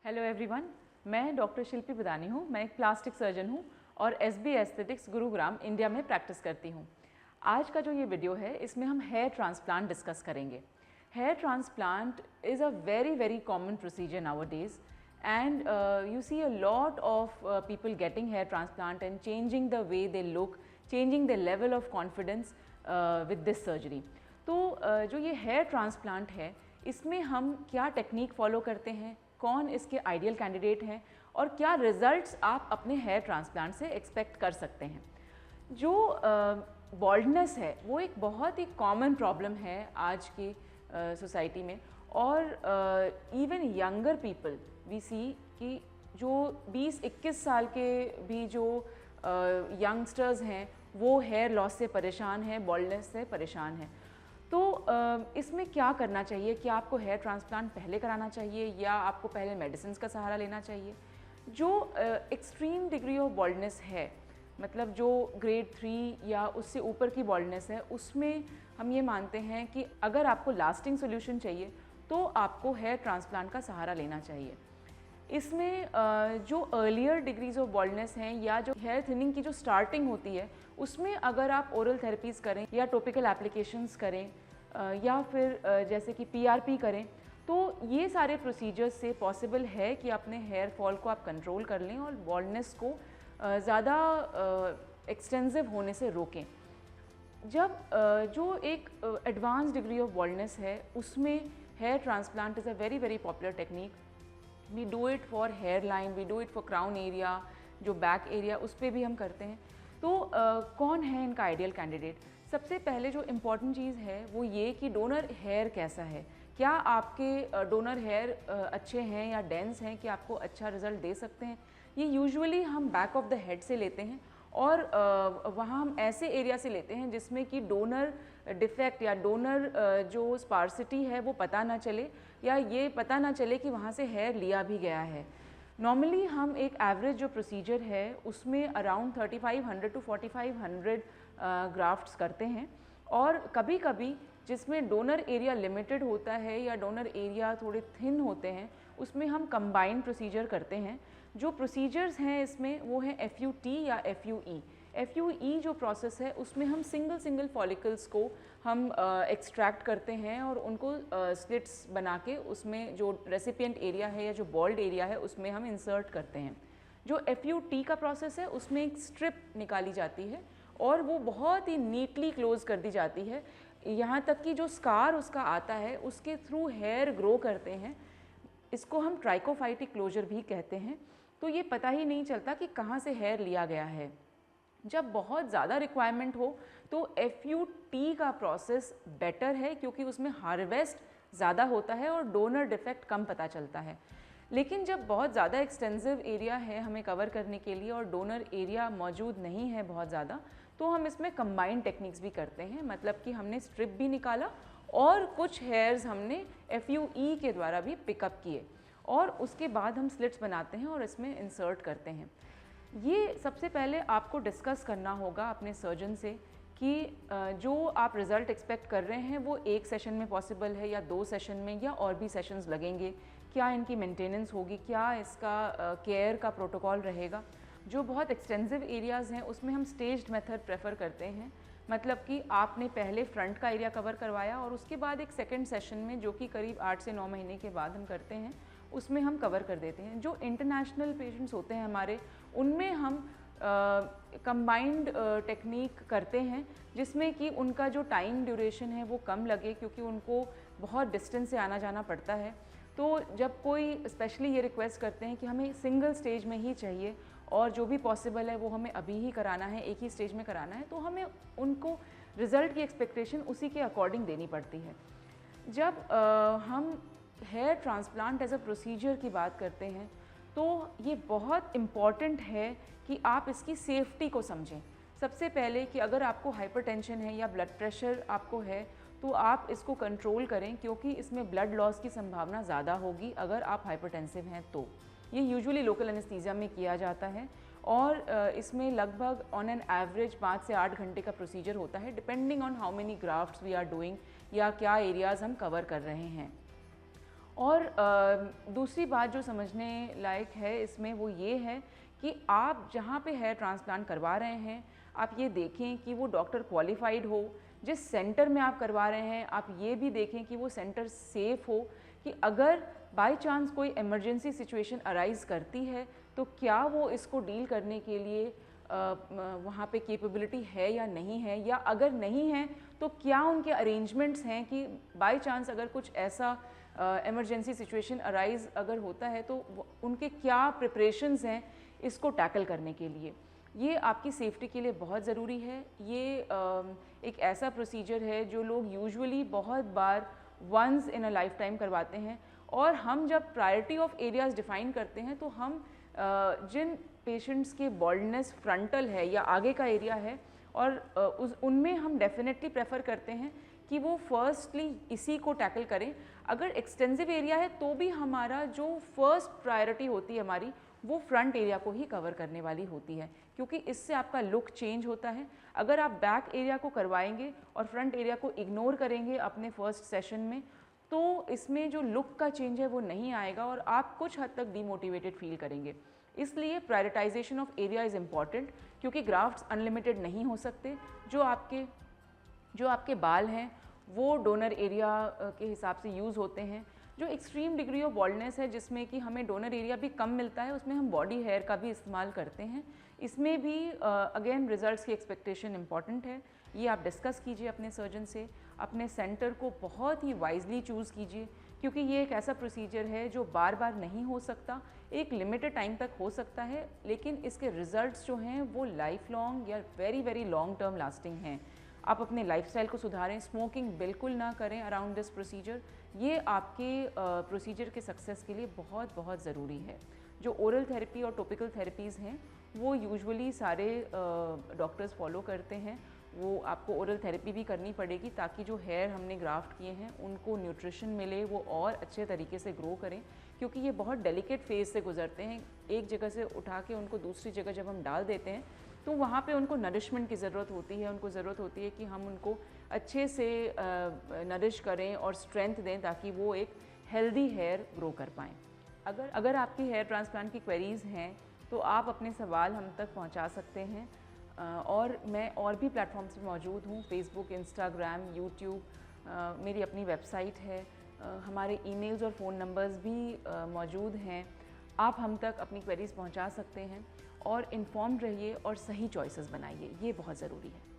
Hello everyone, मैं doctor शिल्पी बदानी हूँ। मैं एक प्लास्टिक सर्जन हूँ और एसबी एस्थेटिक्स गुरुग्राम इंडिया में प्रैक्टिस करती हूँ। आज का जो ये वीडियो है इसमें हम हेयर ट्रांसप्लांट डिस्कस करेंगे। Hair transplant is a very common procedure nowadays and you see a lot of people getting hair transplant and changing the way they look, changing their level of confidence with this surgery. तो जो ये hair transplant है इसमें हम क्या technique follow करते हैं, कौन इसके आइडियल कैंडिडेट हैं और क्या रिजल्ट्स आप अपने हेयर ट्रांसप्लांट से एक्सपेक्ट कर सकते हैं। जो बॉल्डनेस है वो एक बहुत ही कॉमन प्रॉब्लम है आज की सोसाइटी में और इवन यंगर पीपल वी सी कि जो 20-21 साल के भी जो यंगस्टर्स हैं वो हेयर लॉस से परेशान हैं, बॉल्डनेस से परेशान हैं। तो इसमें क्या करना चाहिए? क्या आपको हेयर ट्रांसप्लांट पहले कराना चाहिए या आपको पहले मेडिसिन का सहारा लेना चाहिए? जो एक्सट्रीम डिग्री ऑफ बॉल्डनेस है, मतलब जो ग्रेड 3 या उससे ऊपर की बॉल्डनेस है, उसमें हम ये मानते हैं कि अगर आपको लास्टिंग सोल्यूशन चाहिए तो आपको हेयर ट्रांसप्लांट का सहारा लेना चाहिए। इसमें जो अर्लियर डिग्रीज ऑफ बॉल्डनेस हैं या जो हेयर थिनिंग की जो स्टार्टिंग होती है उसमें अगर आप ओरल थेरेपीज़ करें या टॉपिकल एप्लीकेशंस करें या फिर जैसे कि पीआरपी करें तो ये सारे प्रोसीजर्स से पॉसिबल है कि अपने हेयर फॉल को आप कंट्रोल कर लें और बॉल्डनेस को ज़्यादा एक्सटेंसिव होने से रोकें। जब जो एक एडवांस डिग्री ऑफ बॉल्डनेस है उसमें hair transplant is a very popular technique. We do it for hair line, we do it for crown area, जो बैक एरिया उस पर भी हम करते हैं। तो कौन है इनका आइडियल कैंडिडेट? सबसे पहले जो इम्पॉर्टेंट चीज़ है वो ये कि डोनर हेयर कैसा है। क्या आपके डोनर हेयर अच्छे हैं या डेंस हैं कि आपको अच्छा रिजल्ट दे सकते हैं। ये यूजुअली हम बैक ऑफ द हेड से लेते हैं और वहाँ हम ऐसे एरिया से लेते हैं जिसमें कि डोनर डिफेक्ट या डोनर जो स्पार्सिटी है वो पता ना चले या ये पता ना चले कि वहाँ से हेयर लिया भी गया है। नॉर्मली हम एक एवरेज जो प्रोसीजर है उसमें अराउंड 3500 टू 4500 ग्राफ्ट्स करते हैं और कभी कभी जिसमें डोनर एरिया लिमिटेड होता है या डोनर एरिया थोड़े थिन होते हैं उसमें हम कंबाइंड प्रोसीजर करते हैं। जो प्रोसीजर्स हैं इसमें वो है FUT या FUE। FUE जो प्रोसेस है उसमें हम सिंगल फॉलिकल्स को हम एक्सट्रैक्ट करते हैं और उनको स्लिट्स बना के उसमें जो रेसिपिएंट एरिया है या जो बॉल्ड एरिया है उसमें हम इंसर्ट करते हैं। जो FUT का प्रोसेस है उसमें एक स्ट्रिप निकाली जाती है और वो बहुत ही नीटली क्लोज कर दी जाती है, यहाँ तक कि जो स्कार उसका आता है उसके थ्रू हेयर ग्रो करते हैं। इसको हम ट्राइकोफाइटिक क्लोजर भी कहते हैं। तो ये पता ही नहीं चलता कि कहाँ से हेयर लिया गया है। जब बहुत ज़्यादा रिक्वायरमेंट हो तो FUT का प्रोसेस बेटर है क्योंकि उसमें हार्वेस्ट ज़्यादा होता है और डोनर डिफेक्ट कम पता चलता है। लेकिन जब बहुत ज़्यादा एक्सटेंसिव एरिया है हमें कवर करने के लिए और डोनर एरिया मौजूद नहीं है बहुत ज़्यादा, तो हम इसमें कंबाइंड टेक्निक्स भी करते हैं। मतलब कि हमने स्ट्रिप भी निकाला और कुछ हेयर्स हमने FUE के द्वारा भी पिकअप किए और उसके बाद हम स्लिट्स बनाते हैं और इसमें इंसर्ट करते हैं। ये सबसे पहले आपको डिस्कस करना होगा अपने सर्जन से कि जो आप रिज़ल्ट एक्सपेक्ट कर रहे हैं वो एक सेशन में पॉसिबल है या 2 सेशन में या और भी सेशंस लगेंगे। क्या इनकी मेंटेनेंस होगी, क्या इसका केयर का प्रोटोकॉल रहेगा। जो बहुत एक्सटेंसिव एरियाज़ हैं उसमें हम स्टेज्ड मेथड प्रेफर करते हैं। मतलब कि आपने पहले फ्रंट का एरिया कवर करवाया और उसके बाद एक सेकेंड सेशन में जो कि करीब 8 से 9 महीने के बाद हम करते हैं उसमें हम कवर कर देते हैं। जो इंटरनेशनल पेशेंट्स होते हैं हमारे उनमें हम कंबाइंड टेक्निक करते हैं जिसमें कि उनका जो टाइम ड्यूरेशन है वो कम लगे क्योंकि उनको बहुत डिस्टेंस से आना जाना पड़ता है। तो जब कोई स्पेशली ये रिक्वेस्ट करते हैं कि हमें सिंगल स्टेज में ही चाहिए और जो भी पॉसिबल है वो हमें अभी ही कराना है, एक ही स्टेज में कराना है, तो हमें उनको रिज़ल्ट की एक्सपेक्टेशन उसी के अकॉर्डिंग देनी पड़ती है। जब हम hair transplant as a procedure की बात करते हैं तो ये बहुत इम्पॉर्टेंट है कि आप इसकी सेफ्टी को समझें। सबसे पहले कि अगर आपको हाइपरटेंशन है या ब्लड प्रेशर आपको है तो आप इसको कंट्रोल करें क्योंकि इसमें ब्लड लॉस की संभावना ज़्यादा होगी अगर आप हाइपरटेंसिव हैं तो। ये यूजुअली लोकल एनेस्थीसिया में किया जाता है और इसमें लगभग ऑन एन एवरेज 5 से 8 घंटे का प्रोसीजर होता है depending on how many grafts we are doing या क्या एरियाज़ हम कवर कर रहे हैं। और दूसरी बात जो समझने लायक है इसमें वो ये है कि आप जहाँ पे हेयर ट्रांसप्लांट करवा रहे हैं आप ये देखें कि वो डॉक्टर क्वालिफाइड हो, जिस सेंटर में आप करवा रहे हैं आप ये भी देखें कि वो सेंटर सेफ़ हो, कि अगर बाय चांस कोई इमरजेंसी सिचुएशन अराइज़ करती है तो क्या वो इसको डील करने के लिए वहाँ पे कैपेबिलिटी है या नहीं है, या अगर नहीं है तो क्या उनके अरेंजमेंट्स हैं कि बाय चांस अगर कुछ ऐसा इमरजेंसी सिचुएशन अराइज़ अगर होता है तो उनके क्या प्रिपरेशंस हैं इसको टैकल करने के लिए। ये आपकी सेफ्टी के लिए बहुत ज़रूरी है। ये एक ऐसा प्रोसीजर है जो लोग यूजुअली बहुत बार once in a lifetime करवाते हैं, और हम जब प्रायोरिटी ऑफ एरियाज़ डिफ़ाइन करते हैं तो हम जिन पेशेंट्स के बॉल्डनेस फ्रंटल है या आगे का एरिया है और उनमें हम डेफिनेटली प्रेफर करते हैं कि वो फर्स्टली इसी को टैकल करें। अगर एक्सटेंसिव एरिया है तो भी हमारा जो फर्स्ट प्रायोरिटी होती है हमारी वो फ्रंट एरिया को ही कवर करने वाली होती है, क्योंकि इससे आपका लुक चेंज होता है। अगर आप बैक एरिया को करवाएंगे और फ्रंट एरिया को इग्नोर करेंगे अपने फर्स्ट सेशन में तो इसमें जो लुक का चेंज है वो नहीं आएगा और आप कुछ हद तक डीमोटिवेटेड फील करेंगे। इसलिए prioritisation of area is important, क्योंकि ग्राफ्ट्स अनलिमिटेड नहीं हो सकते। जो आपके बाल हैं वो डोनर एरिया के हिसाब से यूज़ होते हैं। जो एक्सट्रीम डिग्री ऑफ बॉल्डनेस है जिसमें कि हमें डोनर एरिया भी कम मिलता है, उसमें हम बॉडी हेयर का भी इस्तेमाल करते हैं। इसमें भी अगेन रिजल्ट्स की एक्सपेक्टेशन इंपॉर्टेंट है। ये आप डिस्कस कीजिए अपने सर्जन से, अपने सेंटर को बहुत ही वाइजली चूज़ कीजिए, क्योंकि ये एक ऐसा प्रोसीजर है जो बार बार नहीं हो सकता, एक लिमिटेड टाइम तक हो सकता है, लेकिन इसके रिजल्ट्स जो हैं वो लाइफ लॉन्ग या very very long term lasting हैं। आप अपने लाइफस्टाइल को सुधारें, स्मोकिंग बिल्कुल ना करें अराउंड दिस प्रोसीजर। ये आपके प्रोसीजर के सक्सेस के लिए बहुत बहुत ज़रूरी है। जो ओरल थेरेपी और टॉपिकल थेरेपीज़ हैं वो यूजुअली सारे डॉक्टर्स फॉलो करते हैं। वो आपको ओरल थेरेपी भी करनी पड़ेगी ताकि जो हेयर हमने ग्राफ्ट किए हैं उनको न्यूट्रिशन मिले, वो और अच्छे तरीके से ग्रो करें, क्योंकि ये बहुत डेलिकेट फेज़ से गुजरते हैं। एक जगह से उठा के उनको दूसरी जगह जब हम डाल देते हैं तो वहाँ पे उनको नरिशमेंट की ज़रूरत होती है। उनको ज़रूरत होती है कि हम उनको अच्छे से नरिश करें और स्ट्रेंथ दें ताकि वो एक हेल्दी हेयर ग्रो कर पाएँ। अगर आपकी हेयर ट्रांसप्लांट की क्वेरीज़ हैं तो आप अपने सवाल हम तक पहुँचा सकते हैं। और मैं और भी प्लेटफॉर्म्स पे मौजूद हूँ, फेसबुक, इंस्टाग्राम, यूट्यूब, मेरी अपनी वेबसाइट है, हमारे ईमेल्स और फ़ोन नंबर्स भी मौजूद हैं। आप हम तक अपनी क्वेरीज़ पहुँचा सकते हैं और इन्फॉर्म्ड रहिए और सही चॉइसेस बनाइए, ये बहुत ज़रूरी है।